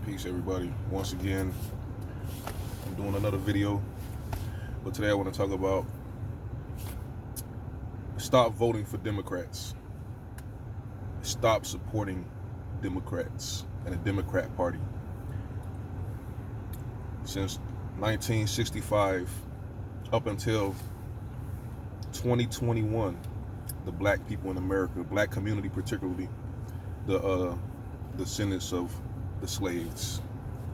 Peace, everybody. Once again, I'm doing another video, but today I want to talk about stop voting for Democrats. Stop supporting Democrats and the Democrat Party. Since 1965 up until 2021, the black people in America, black community particularly, the descendants of the slaves.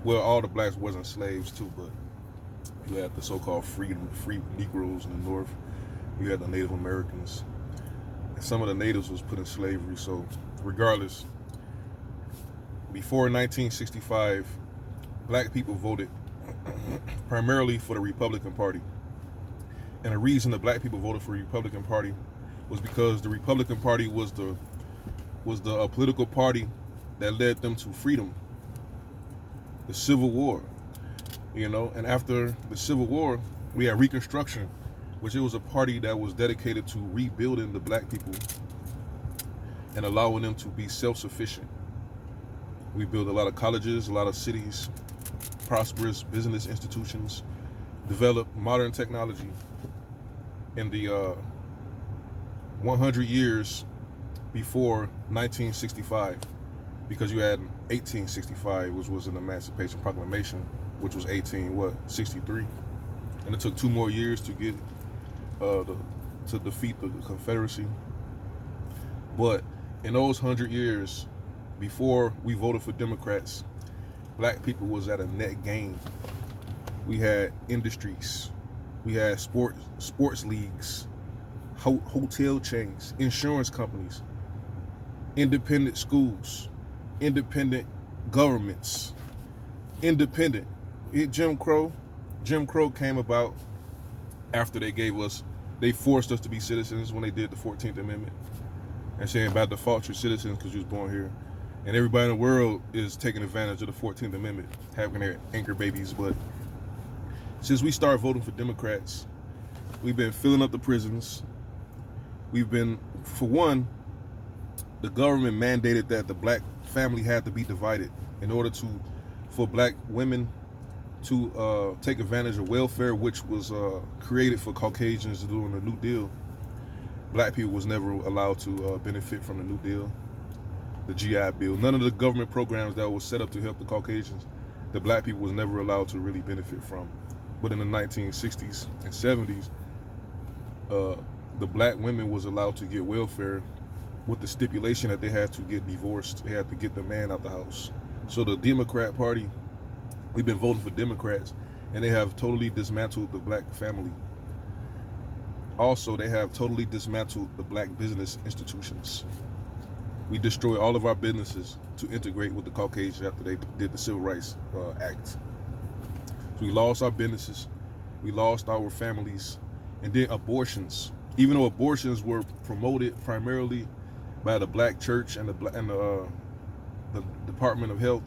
Well, all the blacks wasn't slaves too, but you had the so-called free Negroes in the North. You had the Native Americans. And some of the natives was put in slavery. So regardless, before 1965, black people voted primarily for the Republican Party. And the reason the black people voted for the Republican Party was because the Republican Party was the political party that led them to freedom, the Civil War, and after the Civil War, we had Reconstruction, which it was a party that was dedicated to rebuilding the black people and allowing them to be self-sufficient. We built a lot of colleges, a lot of cities, prosperous business institutions, developed modern technology. In the 100 years before 1965, because you had 1865, which was an Emancipation Proclamation, which was 1863, and it took 2 more years to get to defeat the Confederacy. But in those 100 years before we voted for Democrats, black people was at a net gain. We had industries, we had sports leagues, hotel chains, insurance companies, independent schools, independent governments, independent. Jim Crow came about after they forced us to be citizens when they did the 14th Amendment and saying by default you're citizens because you was born here. And everybody in the world is taking advantage of the 14th Amendment, having their anchor babies. But since we started voting for Democrats, we've been filling up the prisons. We've been, for one, the government mandated that the black family had to be divided in order for black women to take advantage of welfare, which was created for Caucasians during the New Deal. Black people was never allowed to benefit from the New Deal, the GI Bill. None of the government programs that was set up to help the Caucasians, the black people was never allowed to really benefit from. But in the 1960s and 70s, the black women was allowed to get welfare with the stipulation that they had to get divorced. They had to get the man out the house. So the Democrat Party, we've been voting for Democrats, and they have totally dismantled the black family. Also, they have totally dismantled the black business institutions. We destroyed all of our businesses to integrate with the Caucasians after they did the Civil Rights Act. So we lost our businesses, we lost our families, and then abortions. Even though abortions were promoted primarily by the black church and the Department of Health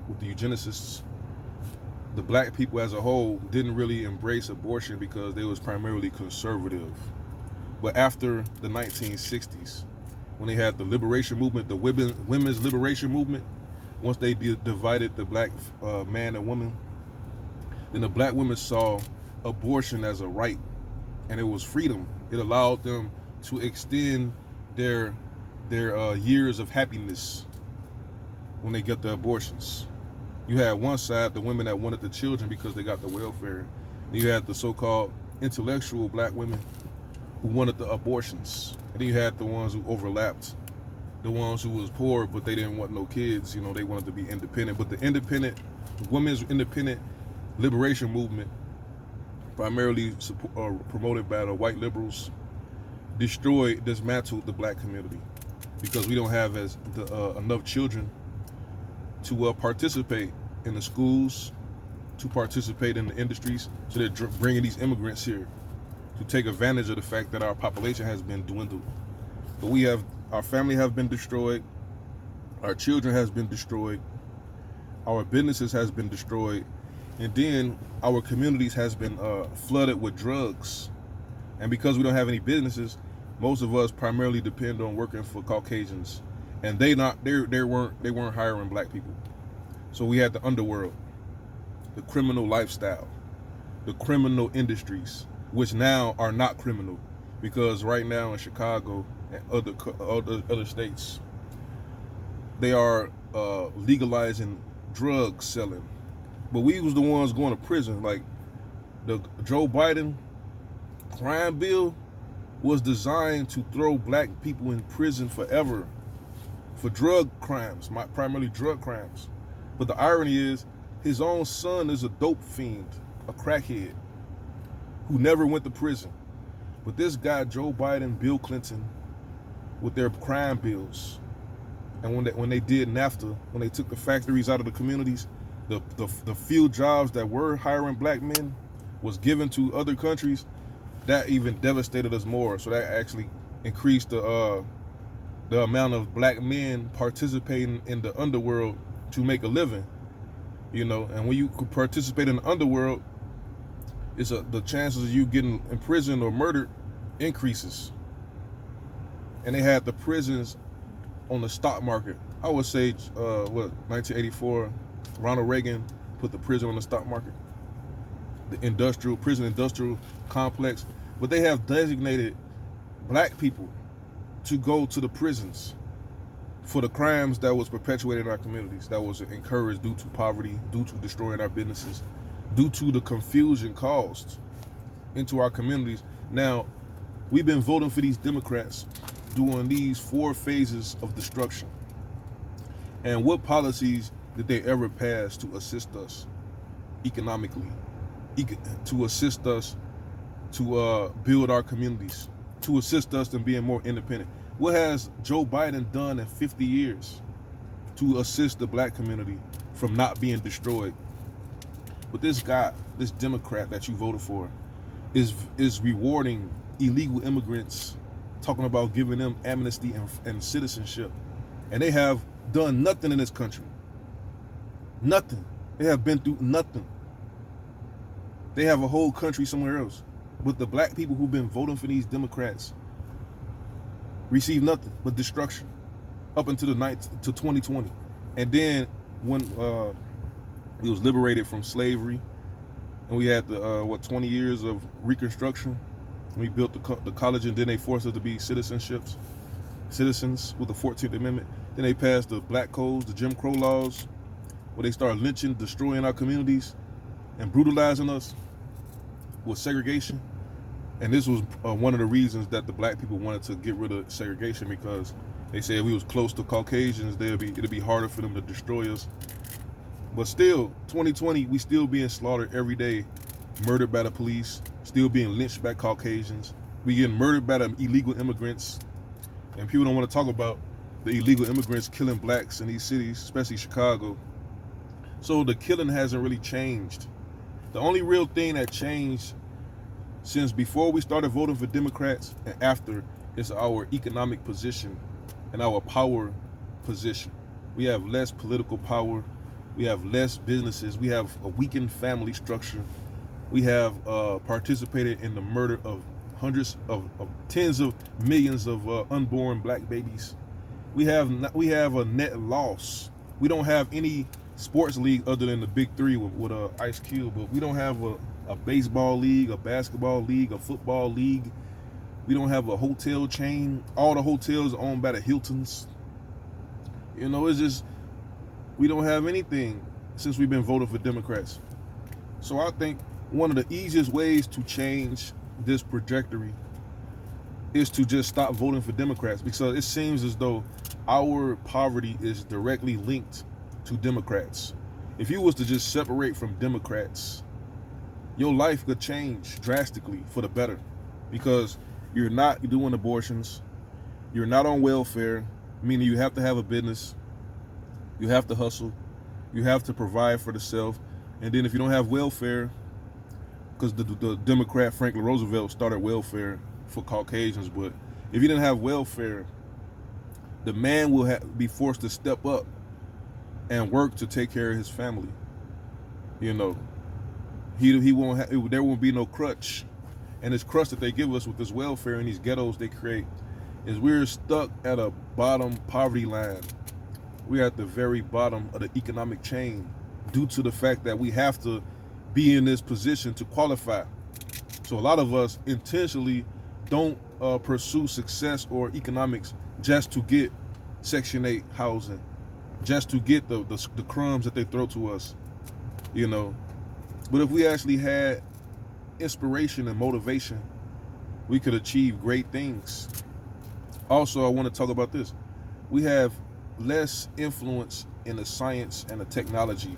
with the eugenicists, the black people as a whole didn't really embrace abortion because they was primarily conservative. But after the 1960s, when they had the liberation movement, the women's liberation movement, once they divided the black man and woman, then the black women saw abortion as a right, and it was freedom. It allowed them to extend their years of happiness when they get the abortions. You had one side, the women that wanted the children because they got the welfare. You had the so-called intellectual black women who wanted the abortions. And then you had the ones who overlapped, the ones who was poor but they didn't want no kids. They wanted to be independent. But the women's independent liberation movement, primarily promoted by the white liberals, dismantled the black community because we don't have enough children to participate in the schools, to participate in the industries. So they're bringing these immigrants here to take advantage of the fact that our population has been dwindled. But our family have been destroyed, our children has been destroyed, our businesses has been destroyed, and then our communities has been flooded with drugs. And because we don't have any businesses, most of us primarily depend on working for Caucasians, and they weren't hiring black people. So we had the underworld, the criminal lifestyle, the criminal industries, which now are not criminal, because right now in Chicago and other states, they are legalizing drug selling. But we was the ones going to prison. Like the Joe Biden crime bill was designed to throw black people in prison forever for drug crimes, primarily drug crimes. But the irony is, his own son is a dope fiend, a crackhead, who never went to prison. But this guy, Joe Biden, Bill Clinton, with their crime bills, and when they did NAFTA, when they took the factories out of the communities, the few jobs that were hiring black men was given to other countries, that even devastated us more. So that actually increased the amount of black men participating in the underworld to make a living. You know, and when you participate in the underworld, the chances of you getting imprisoned or murdered increases. And they had the prisons on the stock market. I would say, 1984, Ronald Reagan put the prison on the stock market. The prison industrial complex. But they have designated black people to go to the prisons for the crimes that was perpetuated in our communities, that was encouraged due to poverty, due to destroying our businesses, due to the confusion caused into our communities. Now, we've been voting for these Democrats during these 4 phases of destruction. And what policies did they ever pass to assist us economically, to assist us to build our communities, to assist us in being more independent? What has Joe Biden done in 50 years to assist the black community from not being destroyed? But this guy, this Democrat that you voted for, is rewarding illegal immigrants, talking about giving them amnesty and citizenship. And they have done nothing in this country. Nothing. They have been through nothing. They have a whole country somewhere else. But the black people who've been voting for these Democrats receive nothing but destruction up until to 2020. And then when we was liberated from slavery, and we had the 20 years of Reconstruction, we built the college, and then they forced us to be citizens with the 14th Amendment. Then they passed the black codes, the Jim Crow laws, where they started lynching, destroying our communities, and brutalizing us with segregation. And this was one of the reasons that the black people wanted to get rid of segregation, because they said if we was close to Caucasians, it'd be harder for them to destroy us. But still, 2020, we still being slaughtered every day, murdered by the police, still being lynched by Caucasians. We getting murdered by the illegal immigrants. And people don't want to talk about the illegal immigrants killing blacks in these cities, especially Chicago. So the killing hasn't really changed. The only real thing that changed since before we started voting for Democrats and after is our economic position and our power position. We have less political power. We have less businesses. We have a weakened family structure. We have participated in the murder of tens of millions of unborn black babies. We have a net loss. We don't have any sports league other than the big 3 with Ice Cube, but we don't have a baseball league, a basketball league, a football league. We don't have a hotel chain. All the hotels are owned by the Hiltons. You know, it's just, we don't have anything since we've been voting for Democrats. So I think one of the easiest ways to change this trajectory is to just stop voting for Democrats, because it seems as though our poverty is directly linked to Democrats. If you was to just separate from Democrats, your life could change drastically for the better, because you're not doing abortions, you're not on welfare, meaning you have to have a business, you have to hustle, you have to provide for the self. And then if you don't have welfare, because the Democrat Franklin Roosevelt started welfare for Caucasians, but if you didn't have welfare, the man will be forced to step up and work to take care of his family. You know, he won't there won't be no crutch. And this crutch that they give us with this welfare and these ghettos they create is we're stuck at a bottom poverty line. we're at the very bottom of the economic chain due to the fact that we have to be in this position to qualify. So a lot of us intentionally don't pursue success or economics just to get Section 8 housing, just to get the crumbs that they throw to us, you know. But if we actually had inspiration and motivation, we could achieve great things. Also, I want to talk about this. We have less influence in the science and the technology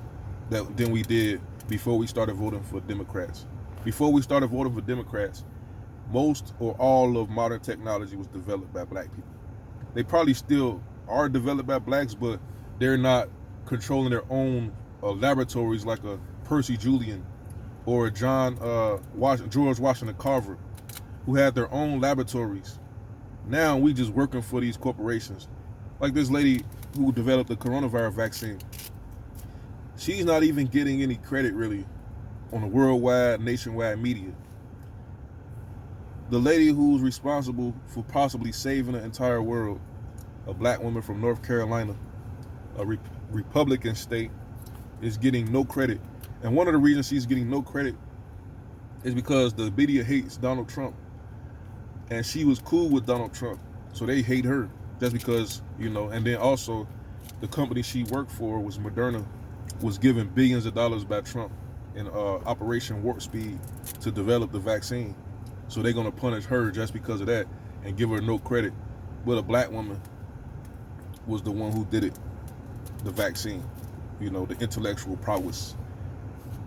than we did before we started voting for Democrats. Before we started voting for Democrats, most or all of modern technology was developed by black people. They probably still are developed by blacks, but they're not controlling their own laboratories like a Percy Julian or George Washington Carver, who had their own laboratories. Now we just working for these corporations. Like this lady who developed the coronavirus vaccine. She's not even getting any credit really on the worldwide, nationwide media. The lady who's responsible for possibly saving the entire world, a black woman from North Carolina, a Republican state, is getting no credit. And one of the reasons she's getting no credit is because the media hates Donald Trump. And she was cool with Donald Trump, so they hate her just because, you know. And then also, the company she worked for was Moderna, was given billions of dollars by Trump in Operation Warp Speed to develop the vaccine. So they're gonna punish her just because of that and give her no credit. But a black woman was the one who did it, the vaccine, you know, the intellectual prowess.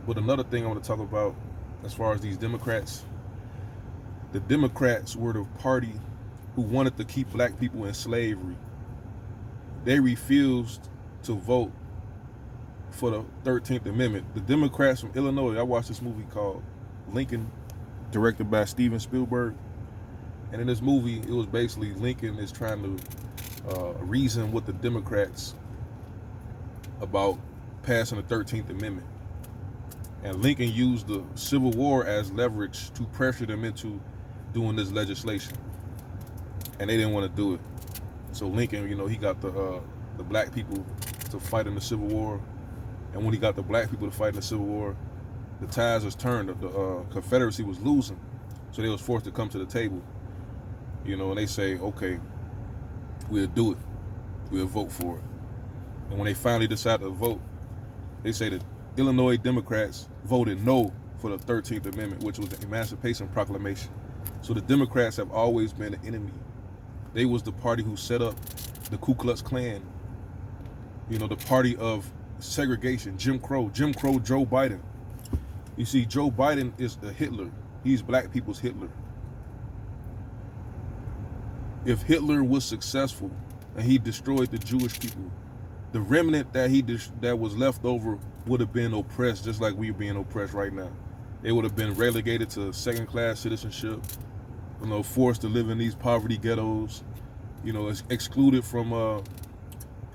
But another thing I want to talk about as far as these Democrats, the Democrats were the party who wanted to keep black people in slavery. They refused to vote for the 13th Amendment. The Democrats from Illinois, I watched this movie called Lincoln, directed by Steven Spielberg. And in this movie, it was basically Lincoln is trying to reason with the Democrats about passing the 13th Amendment. And Lincoln used the Civil War as leverage to pressure them into doing this legislation. And they didn't want to do it. So Lincoln, you know, he got the black people to fight in the Civil War. And when he got the black people to fight in the Civil War, the tides was turned. The Confederacy was losing. So they was forced to come to the table. You know, and they say, okay, we'll do it. We'll vote for it. And when they finally decided to vote, they say that Illinois Democrats voted no for the 13th Amendment, which was the Emancipation Proclamation. So the Democrats have always been an enemy. They was the party who set up the Ku Klux Klan. You know, the party of segregation, Jim Crow Joe Biden. You see, Joe Biden is a Hitler. He's black people's Hitler. If Hitler was successful and he destroyed the Jewish people, the remnant that was left over would have been oppressed just like we're being oppressed right now. They would have been relegated to second-class citizenship, you know, forced to live in these poverty ghettos, you know, excluded from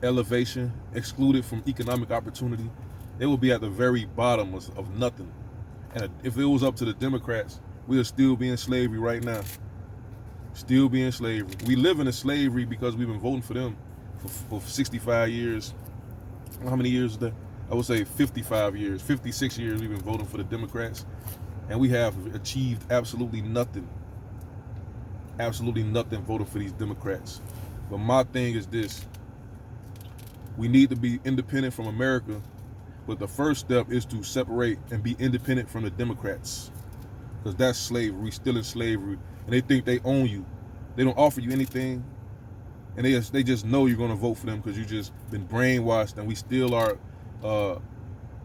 elevation, excluded from economic opportunity. They would be at the very bottom of nothing. And if it was up to the Democrats, we would still be in slavery right now. Still be in slavery. We live in a slavery because we've been voting for them for 65 years. How many years is that? I would say 55 years, 56 years we've been voting for the Democrats. And we have achieved absolutely nothing. Absolutely nothing voting for these Democrats. But my thing is this. We need to be independent from America. But the first step is to separate and be independent from the Democrats. Because that's slavery. We're still in slavery. And they think they own you. They don't offer you anything. And they just know you're going to vote for them because you just been brainwashed, and we still are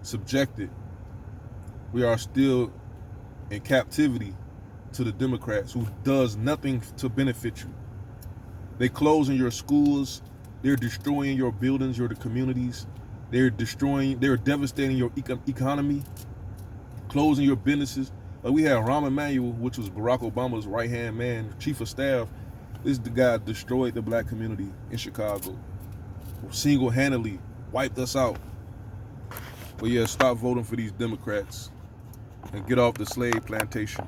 subjected. We are still in captivity to the Democrats, who does nothing to benefit you. They closing your schools. They're destroying your buildings, your communities. They're devastating your economy, closing your businesses. Like we had Rahm Emanuel, which was Barack Obama's right-hand man, chief of staff. This is the guy destroyed the black community in Chicago. Single-handedly wiped us out. But yeah, stop voting for these Democrats and get off the slave plantation.